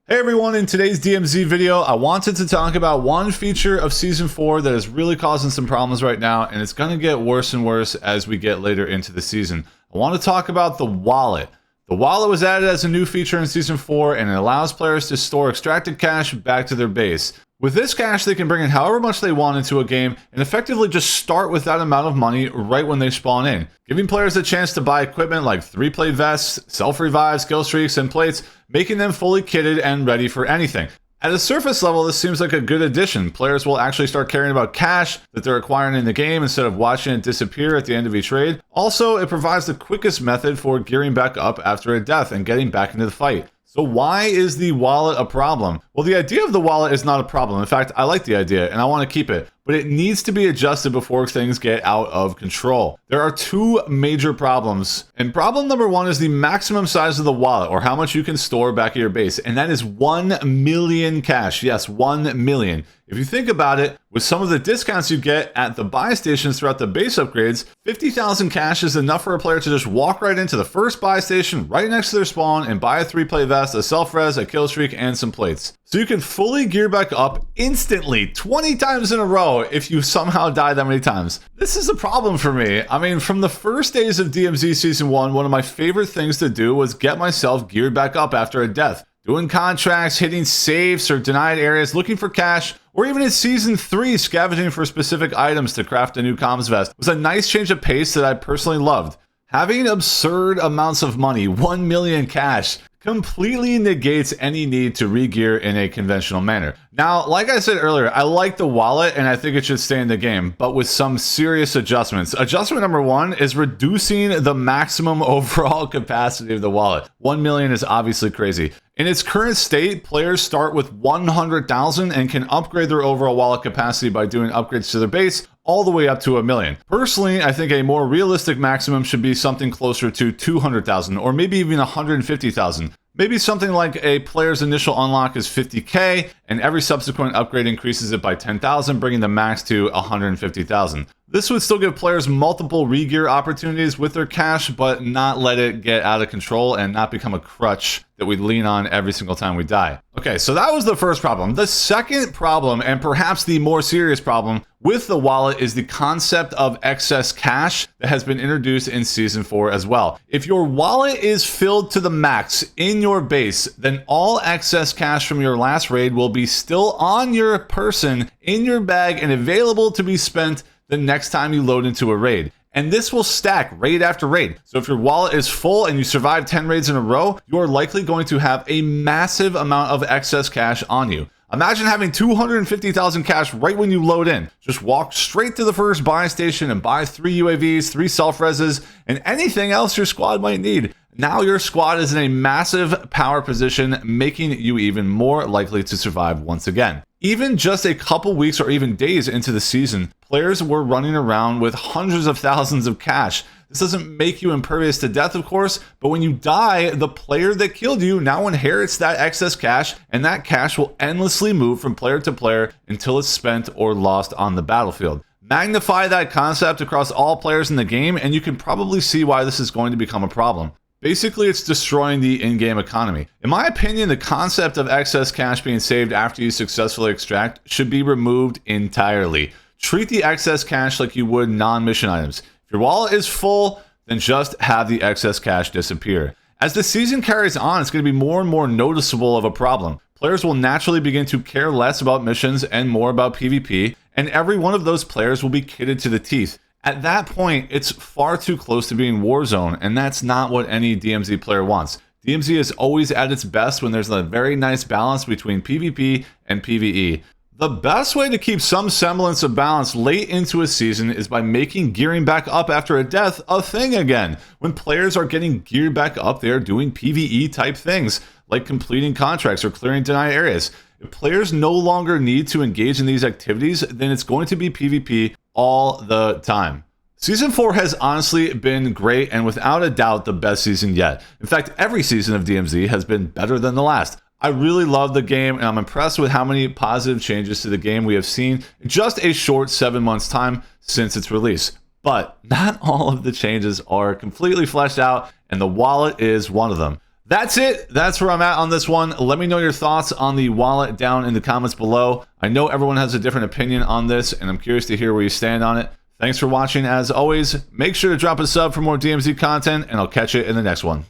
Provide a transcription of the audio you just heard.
Hey everyone, in today's DMZ video, I wanted to talk about one feature of Season 4 that is really causing some problems right now, and it's going to get worse and worse as we get later into the season. I want to talk about the wallet. The wallet was added as a new feature in Season 4, and it allows players to store extracted cash back to their base. With this cash, they can bring in however much they want into a game and effectively just start with that amount of money right when they spawn in, giving players a chance to buy equipment like 3-plate vests, self-revives, skill streaks, and plates, making them fully kitted and ready for anything. At a surface level, this seems like a good addition. Players will actually start caring about cash that they're acquiring in the game instead of watching it disappear at the end of each raid. Also, it provides the quickest method for gearing back up after a death and getting back into the fight. So why is the wallet a problem? Well, the idea of the wallet is not a problem. In fact, I like the idea and I want to keep it, but it needs to be adjusted before things get out of control. There are two major problems, and problem number one is the maximum size of the wallet, or how much you can store back at your base, and that is 1 million cash. Yes, 1 million. If you think about it, with some of the discounts you get at the buy stations throughout the base upgrades, 50,000 cash is enough for a player to just walk right into the first buy station right next to their spawn and buy a 3-plate vest, a self-res, a kill streak, and some plates. So you can fully gear back up instantly, 20 times in a row if you somehow die that many times. This is a problem for me. I mean, from the first days of DMZ Season 1, one of my favorite things to do was get myself geared back up after a death. Doing contracts, hitting safes or denied areas, looking for cash, or even in Season 3, scavenging for specific items to craft a new comms vest was a nice change of pace that I personally loved. Having absurd amounts of money, 1 million cash, completely negates any need to re-gear in a conventional manner. Now, like I said earlier, I like the wallet and I think it should stay in the game, but with some serious adjustments. Adjustment number one is reducing the maximum overall capacity of the wallet. 1 million is obviously crazy. In its current state, players start with 100,000 and can upgrade their overall wallet capacity by doing upgrades to their base all the way up to 1 million. Personally, I think a more realistic maximum should be something closer to 200,000 or maybe even 150,000. Maybe something like a player's initial unlock is 50k, and every subsequent upgrade increases it by 10,000, bringing the max to 150,000. This would still give players multiple re-gear opportunities with their cash, but not let it get out of control and not become a crutch that we lean on every single time we die. Okay, so that was the first problem. The second problem, and perhaps the more serious problem with the wallet, is the concept of excess cash that has been introduced in Season 4 as well. If your wallet is filled to the max in your base, then all excess cash from your last raid will be still on your person, in your bag, and available to be spent the next time you load into a raid. And this will stack raid after raid. So if your wallet is full and you survive 10 raids in a row, you are likely going to have a massive amount of excess cash on you. Imagine having 250,000 cash right when you load in. Just walk straight to the first buy station and buy 3 UAVs, 3 self-reses, and anything else your squad might need. Now your squad is in a massive power position, making you even more likely to survive once again. Even just a couple weeks or even days into the season, players were running around with hundreds of thousands of cash. This doesn't make you impervious to death, of course, but when you die, the player that killed you now inherits that excess cash, and that cash will endlessly move from player to player until it's spent or lost on the battlefield. Magnify that concept across all players in the game, and you can probably see why this is going to become a problem. Basically, it's destroying the in-game economy. In my opinion, the concept of excess cash being saved after you successfully extract should be removed entirely. Treat the excess cash like you would non-mission items. If your wallet is full, then just have the excess cash disappear. As the season carries on, it's going to be more and more noticeable of a problem. Players will naturally begin to care less about missions and more about PvP, and every one of those players will be kitted to the teeth. At that point, it's far too close to being Warzone, and that's not what any DMZ player wants. DMZ is always at its best when there's a very nice balance between PvP and PvE. The best way to keep some semblance of balance late into a season is by making gearing back up after a death a thing again. When players are getting geared back up, they are doing PvE type things, like completing contracts or clearing denied areas. If players no longer need to engage in these activities, then it's going to be PvP all the time. Season 4 has honestly been great and without a doubt the best season yet. In fact, every season of DMZ has been better than the last. I really love the game and I'm impressed with how many positive changes to the game we have seen in just a short 7 months time since its release. But not all of the changes are completely fleshed out, and the wallet is one of them. That's it. That's where I'm at on this one. Let me know your thoughts on the wallet down in the comments below. I know everyone has a different opinion on this, and I'm curious to hear where you stand on it. Thanks for watching. As always, make sure to drop a sub for more DMZ content, and I'll catch you in the next one.